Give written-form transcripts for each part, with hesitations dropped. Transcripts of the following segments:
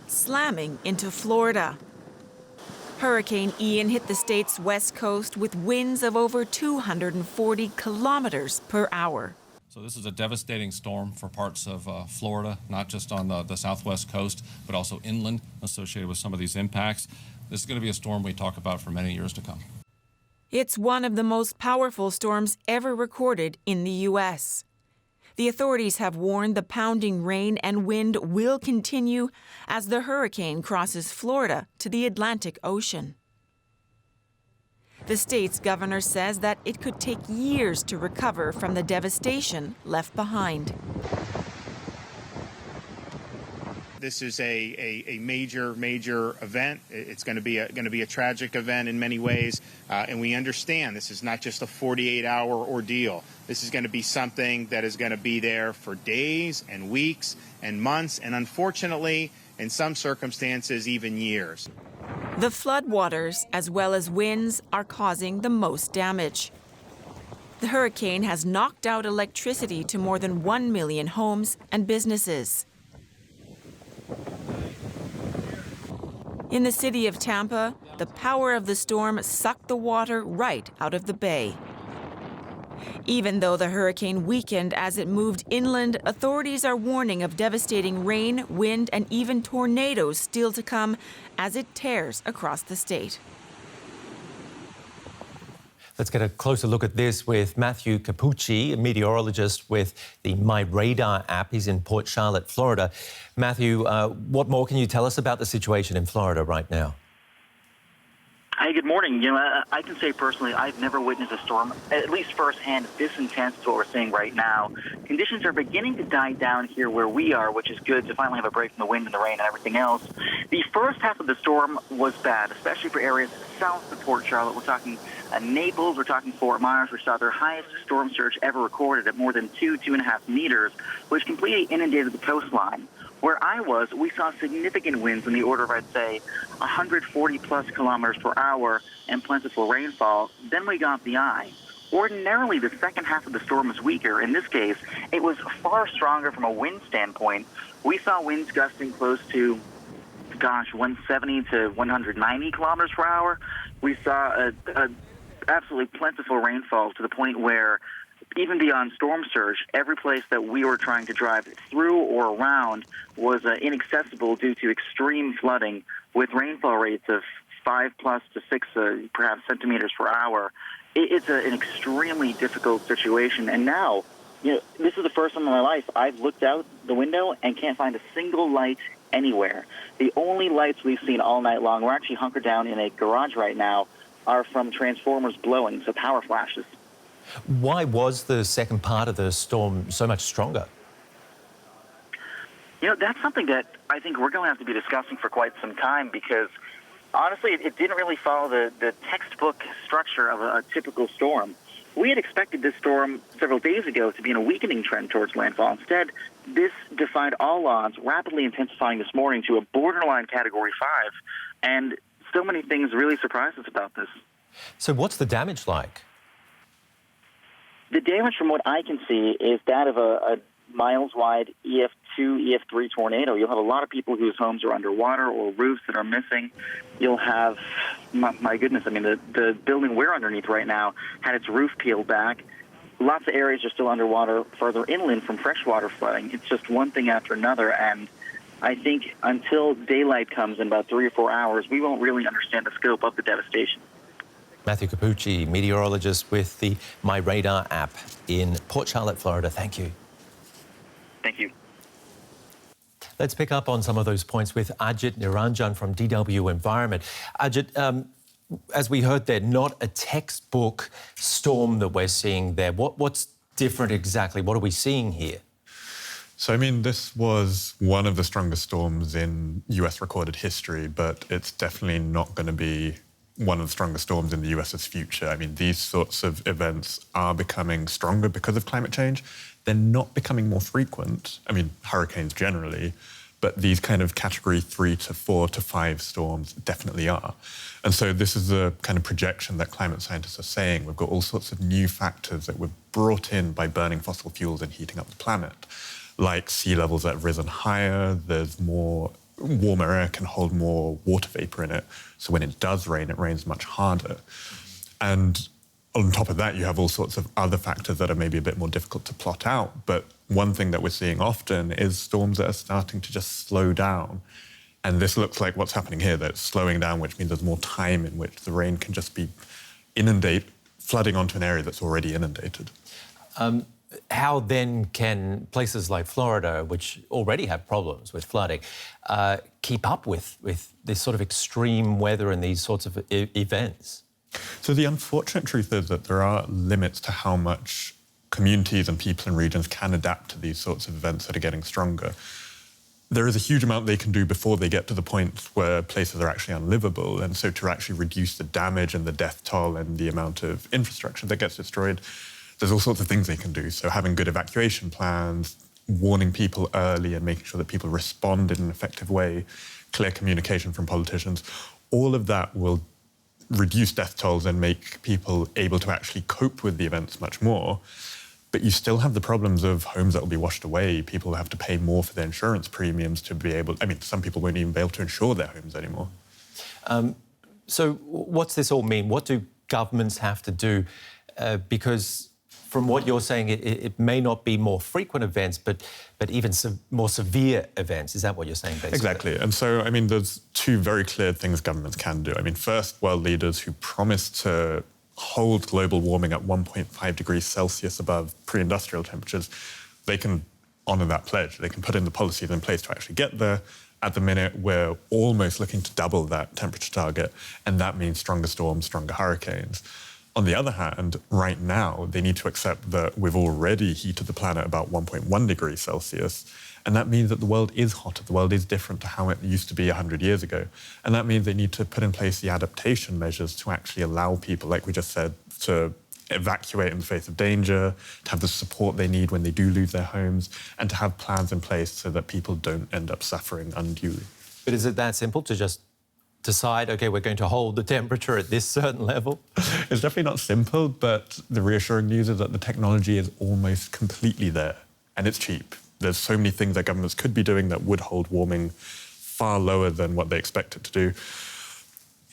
slamming into Florida. Hurricane Ian hit the state's west coast with winds of over 240 kilometers per hour. So this is a devastating storm for parts of Florida, not just on the southwest coast, but also inland associated with some of these impacts. This is going to be a storm we talk about for many years to come. It's one of the most powerful storms ever recorded in the U.S. The authorities have warned the pounding rain and wind will continue as the hurricane crosses Florida to the Atlantic Ocean. The state's governor says that it could take years to recover from the devastation left behind. This is a major event. It's going to be a tragic event in many ways, and we understand this is not just a 48-hour ordeal. This is going to be something that is going to be there for days and weeks and months, and unfortunately, in some circumstances, even years. The floodwaters, as well as winds, are causing the most damage. The hurricane has knocked out electricity to more than 1 million homes and businesses. In the city of Tampa, the power of the storm sucked the water right out of the bay. Even though the hurricane weakened as it moved inland, authorities are warning of devastating rain, wind, and even tornadoes still to come as it tears across the state. Let's get a closer look at this with Matthew Cappucci, a meteorologist with the My Radar app. He's in Port Charlotte, Florida. Matthew, what more can you tell us about the situation in Florida right now? Hi, good morning. I can say personally, I've never witnessed a storm, at least firsthand, this intense as what we're seeing right now. Conditions are beginning to die down here where we are, which is good to finally have a break from the wind and the rain and everything else. The first half of the storm was bad, especially for areas south of Port Charlotte. We're talking Naples, we're talking Fort Myers, which saw their highest storm surge ever recorded at more than 2.5 meters, which completely inundated the coastline. Where I was, we saw significant winds in the order of, I'd say, 140-plus kilometers per hour and plentiful rainfall. Then we got the eye. Ordinarily, the second half of the storm was weaker. In this case, it was far stronger from a wind standpoint. We saw winds gusting close to, 170 to 190 kilometers per hour. We saw a absolutely plentiful rainfall to the point where even beyond storm surge, every place that we were trying to drive through or around was inaccessible due to extreme flooding with rainfall rates of 5+ to 6 perhaps centimeters per hour. It's an extremely difficult situation. And now, this is the first time in my life I've looked out the window and can't find a single light anywhere. The only lights we've seen all night long, we're actually hunkered down in a garage right now, are from transformers blowing, so power flashes. Why was the second part of the storm so much stronger? That's something that I think we're going to have to be discussing for quite some time because, honestly, it didn't really follow the textbook structure of a typical storm. We had expected this storm several days ago to be in a weakening trend towards landfall. Instead, this defied all odds, rapidly intensifying this morning to a borderline Category 5, and so many things really surprised us about this. So what's the damage like? The damage, from what I can see, is that of a miles-wide EF2, EF3 tornado. You'll have a lot of people whose homes are underwater or roofs that are missing. You'll have, my goodness, the building we're underneath right now had its roof peeled back. Lots of areas are still underwater further inland from freshwater flooding. It's just one thing after another, and I think until daylight comes in about 3 or 4 hours, we won't really understand the scope of the devastation. Matthew Cappucci, meteorologist with the My Radar app in Port Charlotte, Florida. Thank you. Thank you. Let's pick up on some of those points with Ajit Niranjan from DW Environment. Ajit, as we heard there, not a textbook storm that we're seeing there. What's different exactly? What are we seeing here? So, this was one of the strongest storms in US recorded history, but it's definitely not going to be one of the strongest storms in the US's future. These sorts of events are becoming stronger because of climate change. They're not becoming more frequent. Hurricanes generally, but these kind of Category 3 to 4 to 5 storms definitely are. And so this is the kind of projection that climate scientists are saying. We've got all sorts of new factors that were brought in by burning fossil fuels and heating up the planet, like sea levels that have risen higher. There's more warmer air can hold more water vapor in it. So when it does rain, it rains much harder. And on top of that, you have all sorts of other factors that are maybe a bit more difficult to plot out. But one thing that we're seeing often is storms that are starting to just slow down. And this looks like what's happening here, that it's slowing down, which means there's more time in which the rain can just be flooding onto an area that's already inundated. How then can places like Florida, which already have problems with flooding, keep up with this sort of extreme weather and these sorts of events? So the unfortunate truth is that there are limits to how much communities and people in regions can adapt to these sorts of events that are getting stronger. There is a huge amount they can do before they get to the point where places are actually unlivable. And so to actually reduce the damage and the death toll and the amount of infrastructure that gets destroyed, there's all sorts of things they can do. So having good evacuation plans, warning people early and making sure that people respond in an effective way, clear communication from politicians, all of that will reduce death tolls and make people able to actually cope with the events much more. But you still have the problems of homes that will be washed away. People have to pay more for their insurance premiums to be able... I mean, some people won't even be able to insure their homes anymore. So what's this all mean? What do governments have to do? Because from what you're saying, it may not be more frequent events, but even more severe events. Is that what you're saying, basically? Exactly. And so, I mean, there's two very clear things governments can do. I mean, first, world leaders who promise to hold global warming at 1.5 degrees Celsius above pre-industrial temperatures, they can honour that pledge. They can put in the policies in place to actually get there. At the minute, we're almost looking to double that temperature target, and that means stronger storms, stronger hurricanes. On the other hand, right now, they need to accept that we've already heated the planet about 1.1 degrees Celsius, and that means that the world is hotter. The world is different to how it used to be 100 years ago. And that means they need to put in place the adaptation measures to actually allow people, like we just said, to evacuate in the face of danger, to have the support they need when they do lose their homes, and to have plans in place so that people don't end up suffering unduly. But is it that simple to just decide, OK, we're going to hold the temperature at this certain level? It's definitely not simple, but the reassuring news is that the technology is almost completely there, and it's cheap. There's so many things that governments could be doing that would hold warming far lower than what they expect it to do.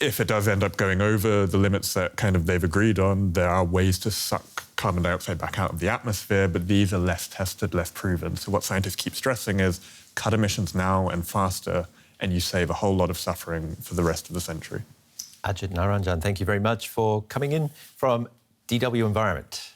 If it does end up going over the limits that kind of they've agreed on, there are ways to suck carbon dioxide back out of the atmosphere, but these are less tested, less proven. So what scientists keep stressing is cut emissions now and faster, and you save a whole lot of suffering for the rest of the century. Ajit Niranjan, thank you very much for coming in from DW Environment.